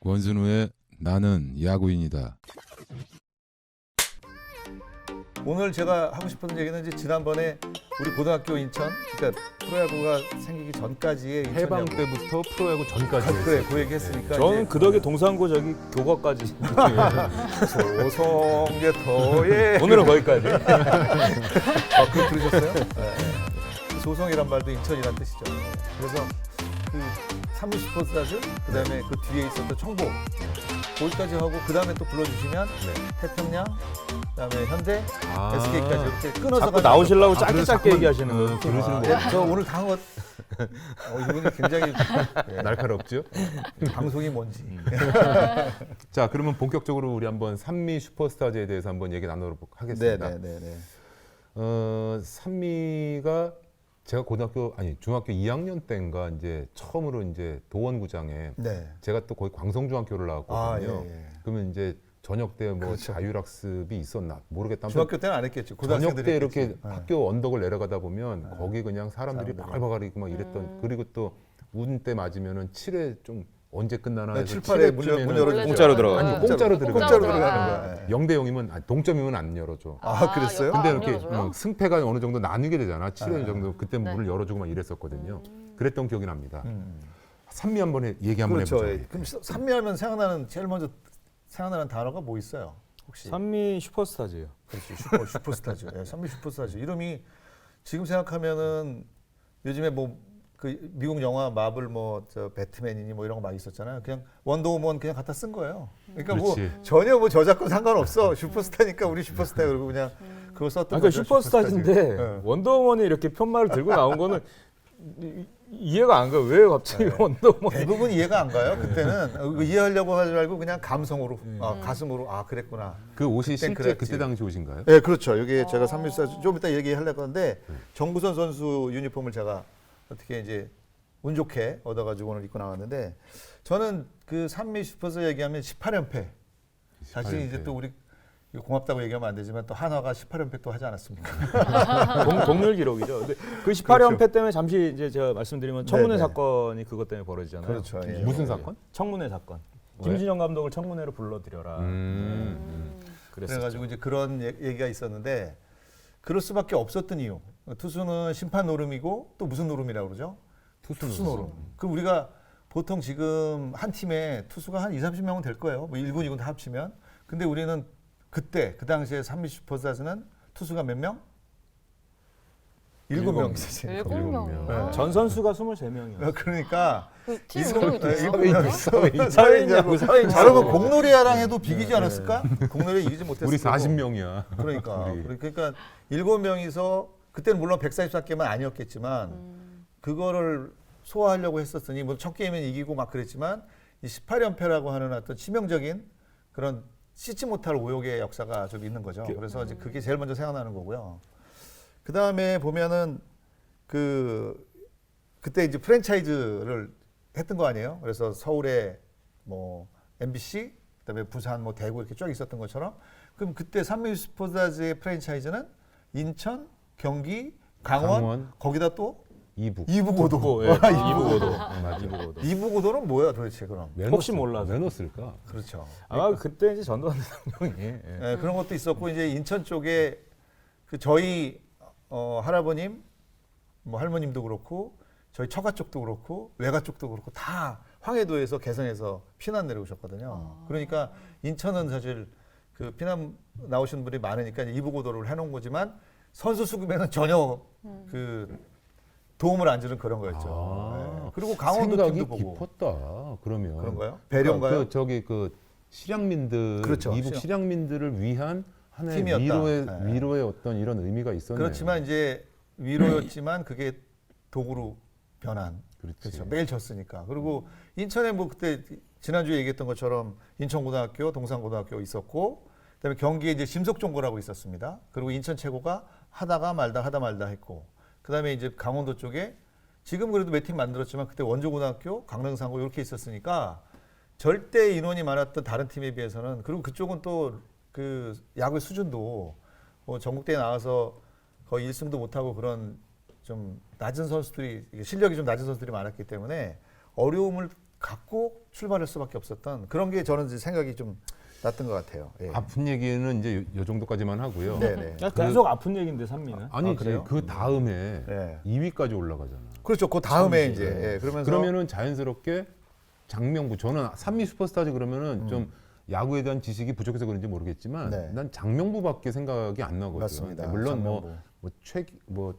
원순우의 나는 야구인이다. 오늘 제가 하고 싶은 얘기는 이제 지난번에 우리 고등학교 인천, 그러니까 프로야구가 생기기 전까지의 인천 해방 야구. 때부터 프로야구 전까지 그래, 그 얘기 했으니까. 저는 그 덕에 동산고 저기 교과까지 소송제토에 오늘은 거기까지. 그거 들으셨어요? 네. 소송이란 말도 인천이란 뜻이죠. 그래서 그 삼루 슈퍼스타즈, 그다음에 그 뒤에 있었던 청보 거기까지 하고 그다음에 또 불러주시면 태평양, 그다음에 현대, SK까지 이렇게 끊어서 자꾸 나오시려고 짧게 얘기하시는 거예요. 그러시는 네, 저 오늘 당한 것 이분이 굉장히 날카롭죠. 방송이 뭔지. 자, 그러면 본격적으로 우리 한번 산미 슈퍼스타즈에 대해서 한번 얘기 나눠보도록 하겠습니다. 네네네. 산미가 제가 중학교 2학년 때인가 이제 처음으로 이제 도원구장에 네. 제가 또 거기 광성중학교를 나왔거든요. 예. 그러면 이제 저녁 때 뭐 그렇죠. 자율학습이 있었나 모르겠다. 중학교 때는 안 했겠죠. 저녁 고등학생들이 때 이렇게 했겠지. 네. 학교 언덕을 내려가다 보면 거기 그냥 사람들이 사람들이. 바글바글이고 막 이랬던. 그리고 또 운 때 맞으면은 7회 좀 언제 끝나나 네, 해서 7, 8에 문 7회쯤에는 열어주죠. 공짜로 들어가요. 아니 공짜로 들어가요. 공짜로 들어가요. 들어가는 거야. 네. 0대0이면 동점이면 안 열어줘. 아, 그랬어요? 근데 안 이렇게 열어줘요? 승패가 어느 정도 나뉘게 되잖아. 7회 네. 정도 그때 네. 문을 열어주고 막 이랬었거든요. 그랬던 기억이 납니다. 산미 한번 얘기 한번 그렇죠. 해보죠. 예. 그럼 산미하면 제일 먼저 생각나는 단어가 뭐 있어요? 혹시? 산미 슈퍼스타즈요. 그렇지. 슈퍼스타즈. 예, 산미 슈퍼스타즈. 이름이 지금 생각하면은 요즘에 뭐 그 미국 영화 마블 뭐 저 배트맨이니 뭐 이런 거 막 있었잖아요. 그냥 원더우먼 그냥 갖다 쓴 거예요. 그러니까 그렇지. 뭐 전혀 뭐 저작권 상관없어. 슈퍼스타니까 우리 슈퍼스타 그러고 그냥 그거 썼던 그러니까 거죠. 슈퍼스타즈인데 슈퍼스타즈. 원더우먼이 이렇게 편말을 들고 나온 거는 이해가 안 가요. 왜 갑자기 원더우먼? 대부분 이해가 안 가요. 그때는 이해하려고 하지 말고 그냥 감성으로, 가슴으로 그랬구나. 그 옷이 실제 그랬지. 그때 당시 옷인가요? 네, 그렇죠. 여기 제가 산미스타즈 좀 이따 얘기하려고 하는데 정구선 선수 유니폼을 제가 어떻게 이제 운 좋게 얻어가지고 오늘 입고 나왔는데 저는 그 산미 슈퍼스 얘기하면 18연패. 사실 18연패. 이제 또 우리 고맙다고 얘기하면 안 되지만 또 한화가 18연패 또 하지 않았습니까? 동률 기록이죠. 근데 그 18연패 때문에 잠시 이제 제가 말씀드리면 청문회 사건이 그것 때문에 벌어지잖아요. 그렇죠. 예. 무슨 사건? 청문회 사건. 김준영 감독을 청문회로 불러들여라. 그래가지고 이제 그런 얘기가 있었는데 그럴 수밖에 없었던 이유. 투수는 심판 노름이고 또 무슨 노름이라고 그러죠? 투수 노름. 그럼 우리가 보통 지금 한 팀에 투수가 한 20-30명은 될 거예요. 뭐 1군, 2군 다 합치면. 근데 우리는 그때 그 당시에 산미 슈퍼스타즈는 투수가 몇 명? 7명 있었어요. 7명. 전 선수가 23명이요. 그러니까 그팀 이름이 또 있어? 사회인이냐고 여러분 공놀이야랑 해도 비기지 않았을까? 공놀이 이기지 못했을 우리 거고. 40명이야. 그러니까 7명이서 그때는 물론 144개만 아니었겠지만 그거를 소화하려고 했었으니 뭐 첫 게임은 이기고 막 그랬지만 이 18연패라고 하는 어떤 치명적인 그런 씻지 못할 오욕의 역사가 좀 있는 거죠. 그래서 이제 그게 제일 먼저 생각나는 거고요. 그 다음에 보면은 그때 이제 프랜차이즈를 했던 거 아니에요? 그래서 서울에 뭐 MBC, 그다음에 부산, 뭐 대구 이렇게 쫙 있었던 것처럼 그럼 그때 산미 슈퍼스타즈의 프랜차이즈는 인천, 경기, 강원. 거기다 또 이부고도. 예, 이부고도. 맞아. 이부고도. 이부고도는 뭐야 도대체 그럼? 혹시 몰라서. 왜 넣었을까? 그렇죠. 아마 그때 이제 전두환 대통령이 예, 그런 것도 있었고 이제 인천 쪽에 그 저희 할아버님, 뭐 할머님도 그렇고 저희 처가 쪽도 그렇고 외가 쪽도 그렇고 다 황해도에서 개성에서 피난 내려오셨거든요. 그러니까 인천은 사실 그 피난 나오신 분이 많으니까 이부고도를 해놓은 거지만 선수 수급에는 전혀 그 도움을 안 주는 그런 거였죠. 예. 그리고 강원도 생각이 팀도 보고 깊었다. 그러면 그런가요? 배려인가요? 그 저기 그 실향민들 그렇죠. 이북 실향민들을 위한 하나의 팀이었다. 위로의 어떤 이런 의미가 있었네요. 그렇지만 이제 위로였지만 그게 도구로 변한. 그렇지. 그렇죠. 매일 졌으니까. 그리고 인천에 뭐 그때 지난주에 얘기했던 것처럼 인천고등학교, 동산고등학교 있었고, 그다음에 경기에 이제 심석종고라고 있었습니다. 그리고 인천 최고가 하다 말다 했고, 그다음에 이제 강원도 쪽에 지금 그래도 몇 팀 만들었지만 그때 원조고등학교, 강릉상고 이렇게 있었으니까 절대 인원이 많았던 다른 팀에 비해서는 그리고 그쪽은 또 그 야구 수준도 뭐 전국대회 나와서 거의 1승도 못하고 그런 좀 낮은 선수들이 실력이 좀 낮은 선수들이 많았기 때문에 어려움을 갖고 출발할 수밖에 없었던 그런 게 저는 이제 생각이 좀 났던 것 같아요. 예. 아픈 얘기는 이제 요 정도까지만 하고요. 네네. 야, 계속 아픈 얘기인데 산미는. 아니 그래요? 그 다음에 예. 2위까지 올라가잖아. 그렇죠. 그 다음에 삼위. 이제 예. 그러면서 그러면은 자연스럽게 장명부 저는 산미 슈퍼스타즈 그러면은 좀 야구에 대한 지식이 부족해서 그런지 모르겠지만 네. 난 장명부밖에 생각이 안 나거든요. 맞습니다. 물론 장명부.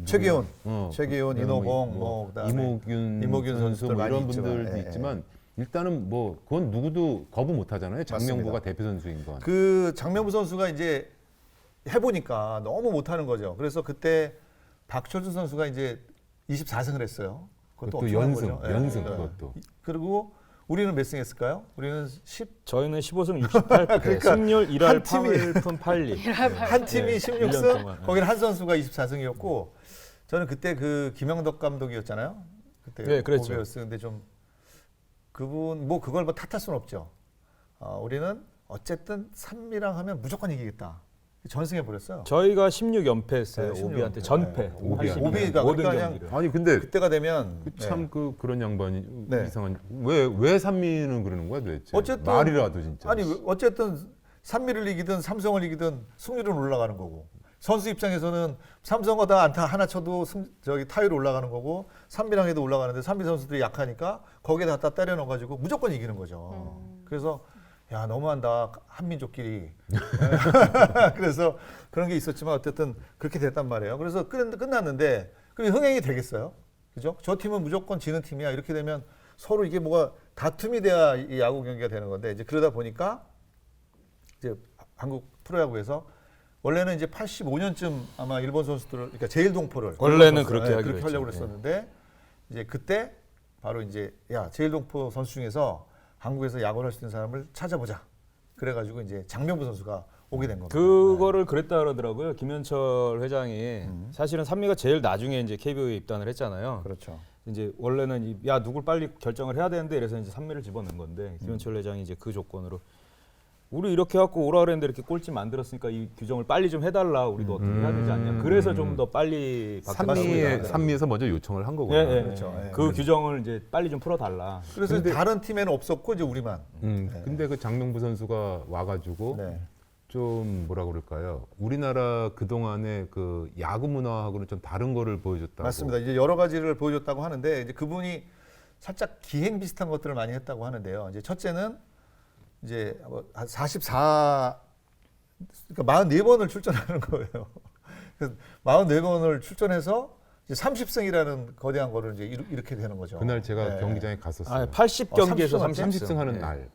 최기훈, 최기훈, 그다음에 이노봉, 뭐 그다음에 이모균 선수 선수들 뭐 이런 많이 있지만, 분들도 예, 있지만 일단은 뭐 그건 누구도 거부 못 하잖아요. 장명부가 맞습니다. 대표 선수인 건. 그 장명부 선수가 이제 해보니까 너무 못하는 거죠. 그래서 그때 박철준 선수가 이제 24승을 했어요. 그것도 그것도 엄청난 연승, 거죠. 예. 연승 네. 그것도. 그리고 우리는 몇 승 했을까요? 우리는 10. 저희는 15승 68패, 그러니까 승률 1할 한 팀이- 8푼 8리. 한 팀이 네, 1년 16승, 동안. 거기는 한 선수가 24승이었고 저는 그때 그 김영덕 감독이었잖아요. 그때 네, 그랬죠. 근데 좀 그분 뭐 그걸 뭐 탓할 수는 없죠. 우리는 어쨌든 산미랑 하면 무조건 이기겠다. 전승해 버렸어요. 저희가 16연패 했어요. 네, 오비한테 16연패. 전패. 네, 오비한테. 오비가 모든 그러니까 경기를. 아니 근데 그때가 되면 참 그런 양반이 네. 이상한 왜 산미는 그러는 거야 도대체? 어쨌든 말이라도 진짜. 아니 어쨌든 산미를 이기든 삼성을 이기든 승률은 올라가는 거고 선수 입장에서는 삼성과 다 안타 하나 쳐도 타율 올라가는 거고 산미랑 해도 올라가는데 산미 선수들이 약하니까 거기에 갖다 때려 넣어가지고 무조건 이기는 거죠. 그래서 야 너무한다 한민족끼리. 그래서 그런 게 있었지만 어쨌든 그렇게 됐단 말이에요. 그래서 끝났는데 그게 흥행이 되겠어요? 그죠? 저 팀은 무조건 지는 팀이야. 이렇게 되면 서로 이게 뭐가 다툼이 돼야 이 야구 경기가 되는 건데 이제 그러다 보니까 이제 한국 프로야구에서 원래는 이제 85년쯤 아마 일본 선수들을 그러니까 제일동포를 원래는 그렇게 하기로 그렇게 하려고 했죠. 그랬었는데 이제 그때 바로 이제 야 제일동포 선수 중에서 한국에서 야구를 할 수 있는 사람을 찾아보자. 그래가지고 이제 장명부 선수가 오게 된 겁니다. 그거를 그랬다 그러더라고요. 김현철 회장이 사실은 산미가 제일 나중에 이제 KBO에 입단을 했잖아요. 그렇죠. 이제 원래는 야 누굴 빨리 결정을 해야 되는데 이래서 이제 산미를 집어넣은 건데 김현철 회장이 이제 그 조건으로 우리 이렇게 갖고 오라 그랬는데 이렇게 꼴찌 만들었으니까 이 규정을 빨리 좀 해달라. 우리도 어떻게 해야 되지 않냐. 그래서 좀 더 빨리 산미에서 먼저 요청을 한 거구나. 예, 예, 그렇죠. 예. 예. 그 규정을 이제 빨리 좀 풀어달라. 그래서 다른 팀에는 없었고 이제 우리만. 근데 그 장명부 선수가 와가지고 네. 좀 뭐라 그럴까요? 우리나라 그 동안의 그 야구 문화하고는 좀 다른 거를 보여줬다고. 맞습니다. 이제 여러 가지를 보여줬다고 하는데 이제 그분이 살짝 기행 비슷한 것들을 많이 했다고 하는데요. 이제 첫째는 이제 한 44, 그러니까 44번을 출전하는 거예요. 그래서 44번을 출전해서 이제 30승이라는 거대한 거를 이제 이렇게 되는 거죠. 그날 제가 네. 경기장에 갔었어요. 아, 80경기에서 30승 30승 하는 네. 날.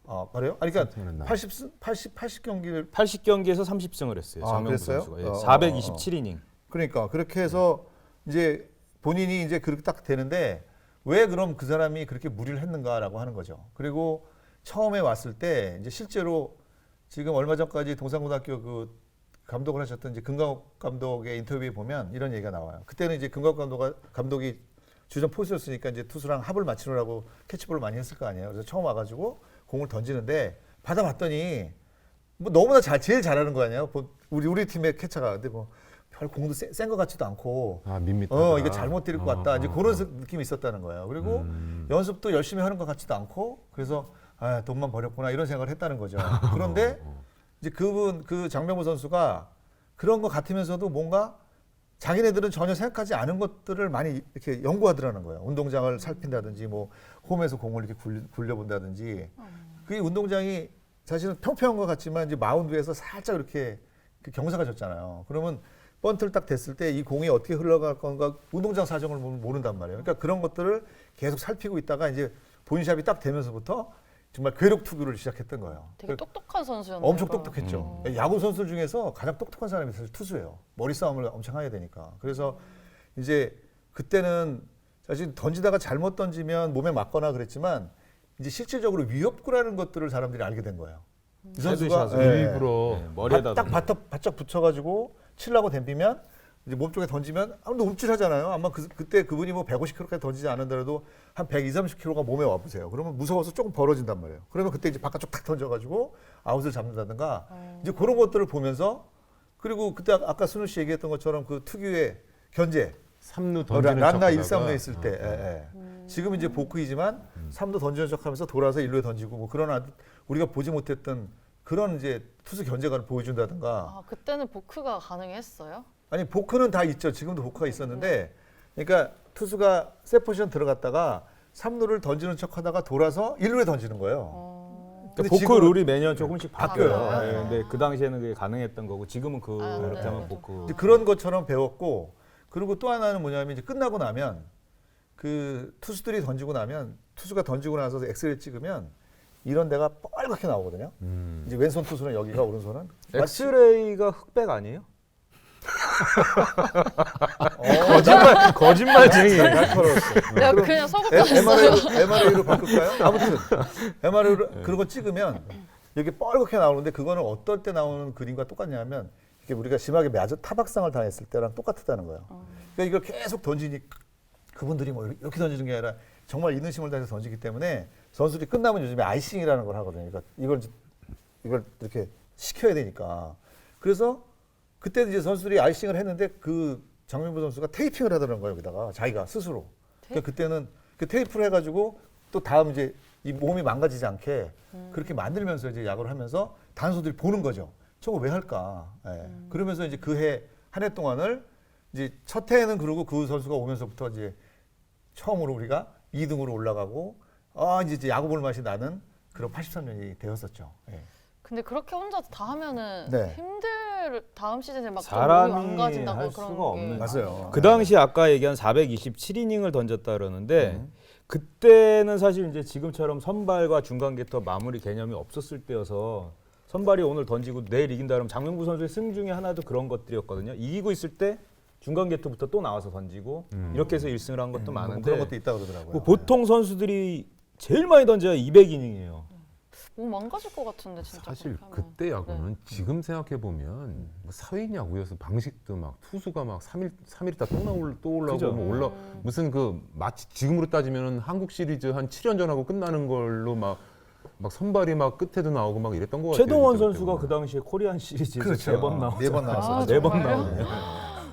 아, 그래요? 아니, 그러니까 30승 하는 날. 80경기를 80경기에서 30승을 했어요. 아, 장명부 그랬어요? 선수가. 예, 어, 427이닝. 그러니까 그렇게 해서 이제 본인이 이제 그렇게 딱 되는데 왜 그럼 그 사람이 그렇게 무리를 했는가라고 하는 거죠. 그리고 처음에 왔을 때 이제 실제로 지금 얼마 전까지 동산고등학교 그 감독을 하셨던 이제 금강욱 감독의 인터뷰에 보면 이런 얘기가 나와요. 그때는 이제 금강욱 감독이 주전 포수였으니까 이제 투수랑 합을 맞추느라고 캐치볼을 많이 했을 거 아니에요. 그래서 처음 와가지고 공을 던지는데 받아봤더니 뭐 너무나 제일 잘하는 거 아니에요. 우리 팀의 캐쳐가 근데 뭐 별 공도 센 것 같지도 않고 아 밋밋하다. 이게 잘못 때릴 것 같다. 이제 그런 느낌이 있었다는 거예요. 그리고 연습도 열심히 하는 것 같지도 않고 그래서 아, 돈만 버렸구나 이런 생각을 했다는 거죠. 그런데 이제 그 장명호 선수가 그런 것 같으면서도 뭔가 자기네들은 전혀 생각하지 않은 것들을 많이 이렇게 연구하더라는 거예요. 운동장을 살핀다든지 뭐 홈에서 공을 이렇게 굴려본다든지 그 운동장이 사실은 평평한 것 같지만 이제 마운드에서 살짝 이렇게 그 경사가 졌잖아요. 그러면 번트를 딱 됐을 때 이 공이 어떻게 흘러갈 건가 운동장 사정을 모른단 말이에요. 그러니까 그런 것들을 계속 살피고 있다가 이제 본인샵이 딱 되면서부터 정말 괴력 투구를 시작했던 거예요. 되게 똑똑한 선수였네요. 엄청 똑똑했죠. 야구 선수 중에서 가장 똑똑한 사람이 사실 투수예요. 머리 싸움을 엄청 해야 되니까. 그래서 이제 그때는 사실 던지다가 잘못 던지면 몸에 맞거나 그랬지만 이제 실질적으로 위협구라는 것들을 사람들이 알게 된 거예요. 이 선수가 헤드샷을 일부러 네, 머리에다 딱 바짝 붙여가지고 치려고 댐비면 이제 몸쪽에 던지면 아무도 움찔하잖아요. 아마 그때 그분이 뭐 150km까지 던지지 않는다라도 한 120, 30km가 몸에 와보세요. 그러면 무서워서 조금 벌어진단 말이에요. 그러면 그때 이제 바깥쪽 탁 던져가지고 아웃을 잡는다든가 이제 그런 것들을 보면서 그리고 그때 아까 순우 씨 얘기했던 것처럼 그 특유의 견제 삼루 던지는 란나 척하다가 1, 3루에 있을 때 지금 이제 보크이지만 3루 던지는 척하면서 돌아서 1루에 던지고 뭐 그런 우리가 보지 못했던 그런 이제 투수 견제가를 보여준다든가. 아, 그때는 보크가 가능했어요? 아니 보크는 다 있죠. 지금도 보크가 있었는데, 그러니까 투수가 세 포지션 들어갔다가 3루를 던지는 척하다가 돌아서 1루에 던지는 거예요. 근데 보크 지금은 룰이 매년 조금씩 바뀌어요. 바뀌어요. 네, 근데 그 당시에는 그게 가능했던 거고 지금은 그렇게 네. 하면 보크. 이제 그런 것처럼 배웠고, 그리고 또 하나는 뭐냐면 이제 끝나고 나면 그 투수들이 던지고 나면 투수가 던지고 나서 엑스레이 찍으면 이런 데가 빨갛게 나오거든요. 이제 왼손 투수는 여기가 오른손은 마치 엑스레이가 흑백 아니에요? 거짓말쟁이. 날카로웠어. 내가 그냥 속았어요. MRA로 바꿀까요? 아무튼 MRA로 그런 거 찍으면 여기 빨갛게 나오는데 그거는 어떨 때 나오는 그림과 똑같냐면 이게 우리가 심하게 맞아 타박상을 당했을 때랑 똑같았다는 거예요. 그러니까 이걸 계속 던지니 그분들이 뭐 이렇게 던지는 게 아니라 정말 있는 힘을 다해서 던지기 때문에 선수들이 끝나면 요즘에 아이싱이라는 걸 하거든요. 그러니까 이걸 이렇게 식혀야 되니까. 그래서 그때 이제 선수들이 아이싱을 했는데 그 장명부 선수가 테이핑을 하더라는 거예요. 여기다가 자기가 스스로. 그러니까 그때는 그 테이프를 해가지고 또 다음 이제 이 몸이 망가지지 않게 그렇게 만들면서 이제 야구를 하면서 단수들이 보는 거죠. 저거 왜 할까? 예. 그러면서 이제 그 해 한 해 동안을 이제 첫 해에는 그러고 그 선수가 오면서부터 이제 처음으로 우리가 2등으로 올라가고 이제 야구 볼 맛이 나는 그런 83년이 되었었죠. 예. 근데 그렇게 혼자 다 하면은 네. 다음 시즌에 막 사람이 몸이 망가진다고 할 그런 수가 게 없는 맞아요. 그 당시 아까 얘기한 427이닝을 던졌다 그러는데 그때는 사실 이제 지금처럼 선발과 중간 게터 마무리 개념이 없었을 때여서 선발이 오늘 던지고 내일 이긴다 그러면 장명부 선수의 승 중에 하나도 그런 것들이었거든요. 이기고 있을 때 중간 게터부터 또 나와서 던지고 이렇게 해서 1승을 한 것도 많은데 그런 것도 있다 그러더라고요. 뭐 보통 선수들이 제일 많이 던져야 200이닝이에요. 몸 망가질 것 같은데 진짜. 사실 그렇게 하면. 그때 야구는 지금 생각해 보면 뭐 사회인 야구여서 방식도 막 투수가 막 3일 있다 또 올라오고 그죠. 뭐 무슨 그 마치 지금으로 따지면 한국 시리즈 한 7연전하고 끝나는 걸로 막 선발이 막 끝에도 나오고 막 이랬던 거 같아요. 최동원 진짜 선수가 그때 그 당시에 코리안 시리즈에서 그렇죠. 4번 나왔어요. 4번 나왔어요. 아, 4번 정말요? 나오네요.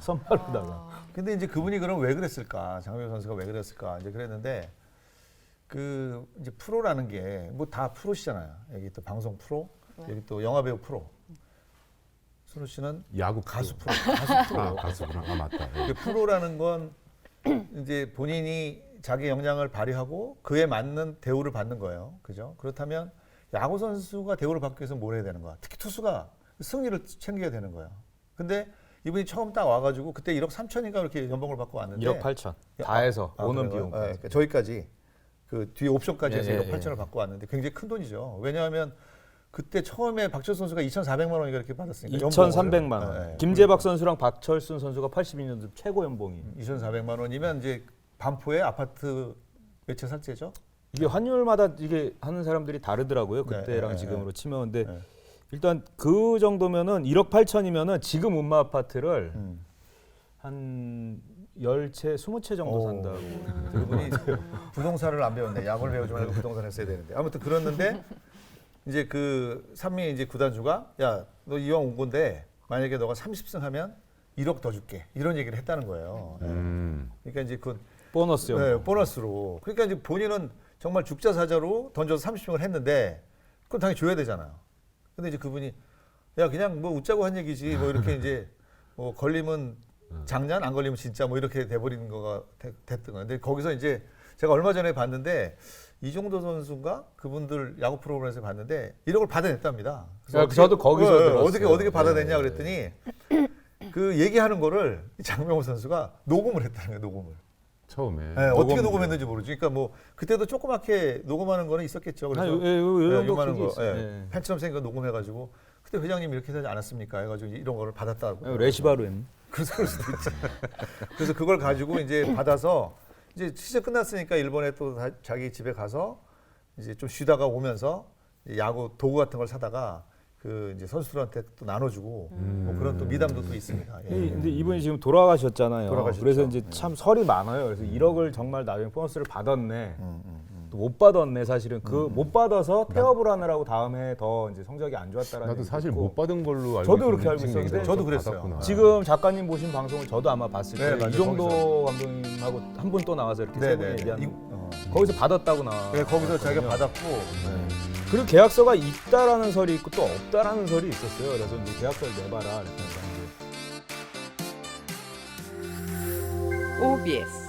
선발로다가. 근데 이제 그분이 그럼 왜 그랬을까? 장명호 선수가 왜 그랬을까? 이제 그랬는데 그 이제 프로라는 게 뭐 다 프로시잖아요. 여기 또 방송 프로, 네. 여기 또 영화 배우 프로. 순우 씨는 야구 가수 프로. 프로, 가수 프로. 가수구나. 아 맞다. 예. 그 프로라는 건 이제 본인이 자기 역량을 발휘하고 그에 맞는 대우를 받는 거예요. 그죠? 그렇다면 야구 선수가 대우를 받기 위해서 뭘 해야 되는 거야? 특히 투수가 승리를 챙겨야 되는 거예요. 근데 이분이 처음 딱 와가지고 그때 1억 3천인가 그렇게 연봉을 받고 왔는데 1억 8천. 다 해서 오는 그래요? 비용. 네, 그러니까 저희까지 그 뒤에 옵션까지 해서 예, 1억 예, 8천을 받고 왔는데 굉장히 큰 돈이죠. 왜냐하면 그때 처음에 박철수 선수가 2,400만 원인가 이렇게 받았으니까 2,300만 원. 네, 김재박 선수랑 박철순 선수가 82년도 최고 연봉이. 2,400만 원이면 이제 반포에 아파트 몇 채 살째죠? 이게 환율마다 이게 하는 사람들이 다르더라고요. 네, 그때랑 네, 지금으로 치면. 근데 네. 일단 그 정도면은 1억 8천이면은 지금 음마 아파트를 한 10채, 20채 정도 오. 산다고. 그분이 부동산을 안 배웠네. 야구를 배우지 말고 부동산 했어야 되는데. 아무튼 그랬는데 이제 그 산미 이제 구단주가 야, 너 이왕 온 건데 만약에 너가 30승 하면 1억 더 줄게. 이런 얘기를 했다는 거예요. 그러니까 이제 그 보너스요. 네, 보너스로. 그러니까 이제 본인은 정말 죽자사자로 던져서 30승을 했는데 그건 당연히 줘야 되잖아요. 근데 이제 그분이 야 그냥 뭐 웃자고 한 얘기지 뭐 이렇게 이제 뭐 걸리면 장난 안 걸리면 진짜 뭐 이렇게 돼버리는 거가 됐던 거예요. 근데 거기서 이제 제가 얼마 전에 봤는데 이종도 선수인가 그분들 야구 프로그램에서 봤는데 1억을 받아냈답니다. 야, 저도 거기서 들었어요. 어떻게 받아냈냐 그랬더니 그 얘기하는 거를 장명호 선수가 녹음을 했다는 거예요. 녹음을. 처음에. 네, 어떻게 녹음했는지 모르지. 그러니까 뭐 그때도 조그맣게 녹음하는 거는 있었겠죠. 그래서 요 정도 요만한 크기 거, 있어요. 예, 네. 펜처럼 생긴 거 녹음해가지고 그때 회장님 이렇게 되지 않았습니까? 해가지고 이런 거를 받았다고. 레시바루엔. 그래서 그럴 수도 있지. 그래서 그걸 가지고 이제 받아서 이제 시즌 끝났으니까 일본에 또 자기 집에 가서 이제 좀 쉬다가 오면서 야구 도구 같은 걸 사다가 그 이제 선수들한테 또 나눠주고 뭐 그런 또 미담도 또 있습니다. 예. 근데 이분이 지금 돌아가셨잖아요. 돌아가셨죠. 그래서 이제 참 설이 많아요. 그래서 1억을 정말 나중에 보너스를 받았네. 또 못 받았네 사실은. 그 못 받아서 태업을 하느라고 다음에 더 이제 성적이 안 좋았다라는. 나도 얘기도 사실 있고. 못 받은 걸로 알고 저도 그렇게 알고 있었는데 있었는데 저도 그랬어요. 받았구나. 지금 작가님 보신 방송을 저도 아마 봤을 네, 거예요. 맞아요. 이종도 감독님하고 한 분 또 나와서 이렇게 세 분이 네네. 얘기하는. 거기서 받았다고 나. 네, 거기서 자기가 받았고 그리고 계약서가 있다라는 설이 있고 또 없다라는 설이 있었어요. 그래서 이제 계약서를 내봐라 이렇게 해서 이제 OBS